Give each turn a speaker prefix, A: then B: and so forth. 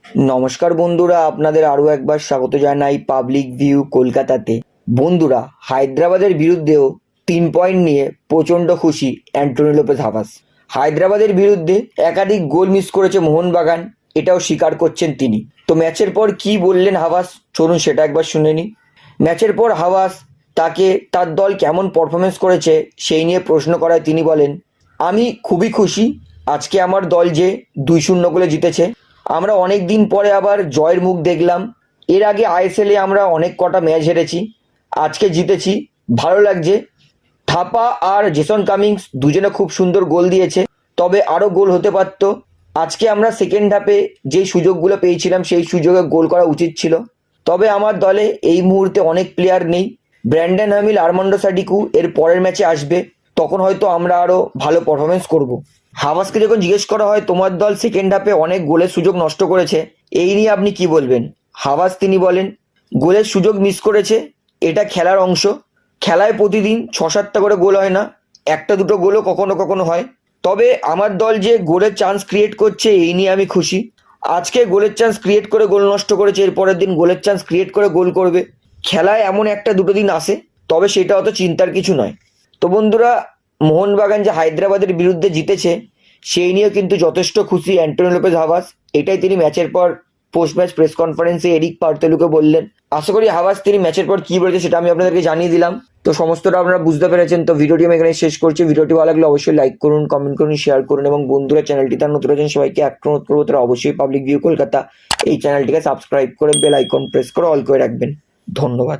A: নমস্কার বন্ধুরা, আপনাদের আরও একবার স্বাগত জানাই পাবলিক ভিউ কলকাতাতে। বন্ধুরা, হায়দ্রাবাদের বিরুদ্ধেও 3 পয়েন্ট নিয়ে প্রচণ্ড খুশি অ্যান্টোনি লোপেজ হাভাস। হায়দ্রাবাদের বিরুদ্ধে একাধিক গোল মিস করেছে মোহনবাগান, এটাও স্বীকার করছেন তিনি। তো ম্যাচের পর কি বললেন হাভাস, চলুন সেটা একবার শুনে নিই। ম্যাচের পর হাভাস তাকে তার দল কেমন পারফরমেন্স করেছে সেই নিয়ে প্রশ্ন করায় তিনি বলেন, আমি খুবই খুশি আজকে আমার দল যে 2-0 গোলে জিতেছে। আমরা অনেক দিন পরে আবার জয়ের মুখ দেখলাম। এর আগে আইএসএলে আমরা অনেক কটা ম্যাচ হেরেছি, আজকে জিতেছি, ভালো লাগছে। থাপা আর জেসন কামিংস দুজনে খুব সুন্দর গোল দিয়েছে, তবে আরও গোল হতে পারত। আজকে আমরা সেকেন্ড হাফে যেই সুযোগগুলো পেয়েছিলাম সেই সুযোগে গোল করা উচিত ছিল। তবে আমার দলে এই মুহূর্তে অনেক প্লেয়ার নেই। ব্র্যান্ডন হামিল, আর্মান্ডো সাডিকু এর পরের ম্যাচে আসবে, তখন হয়তো আমরা আরও ভালো পারফরমেন্স করব। হাভাসকে যখন জিজ্ঞেস করা হয় তোমার দল সেকেন্ড হাফে অনেক গোলের সুযোগ নষ্ট করেছে, এই নিয়ে আপনি কি বলবেন, হাভাস তিনি বলেন, গোলের সুযোগ মিস করেছে, এটা খেলার অংশ। খেলায় প্রতিদিন 6-7টা করে গোল হয় না, একটা দুটো গোলও কখনো কখনো হয়। তবে আমার দল যে গোলের চান্স ক্রিয়েট করছে এই নিয়ে আমি খুশি। আজকে গোলের চান্স ক্রিয়েট করে গোল নষ্ট করেছে, এর পরের দিন গোলের চান্স ক্রিয়েট করে গোল করবে। খেলায় এমন একটা দুটো দিন আসে, তবে সেটা অত চিন্তার কিছু নয়। তো বন্ধুরা, মোহনবাগান যে হায়দ্রাবাদের বিরুদ্ধে জিতেছে সেই নিয়েও কিন্তু যথেষ্ট খুশি অ্যান্টোনি লোপেজ হাভাস। এটাই তিনি ম্যাচের পর পোস্ট ম্যাচ প্রেস কনফারেন্সে এরিক পার্তেলুকে বললেন। আশা করি হাভাস তিনি ম্যাচের পর কি বলেছে সেটা আমি আপনাদেরকে জানিয়ে দিলাম। তো সমস্তটা আপনারা বুঝতে পেরেছেন। তো ভিডিওটি আমি এখানে শেষ করছি। ভিডিওটি ভালো লাগলে অবশ্যই লাইক করুন, কমেন্ট করুন, শেয়ার করুন এবং বন্ধুরা চ্যানেলটি তার নতুন আছেন সবাইকে অনুরোধ করবো তারা অবশ্যই পাবলিক ভিউ কলকাতা এই চ্যানেলটিকে সাবস্ক্রাইব করে বেল আইকন প্রেস করে অল করে রাখবেন। ধন্যবাদ।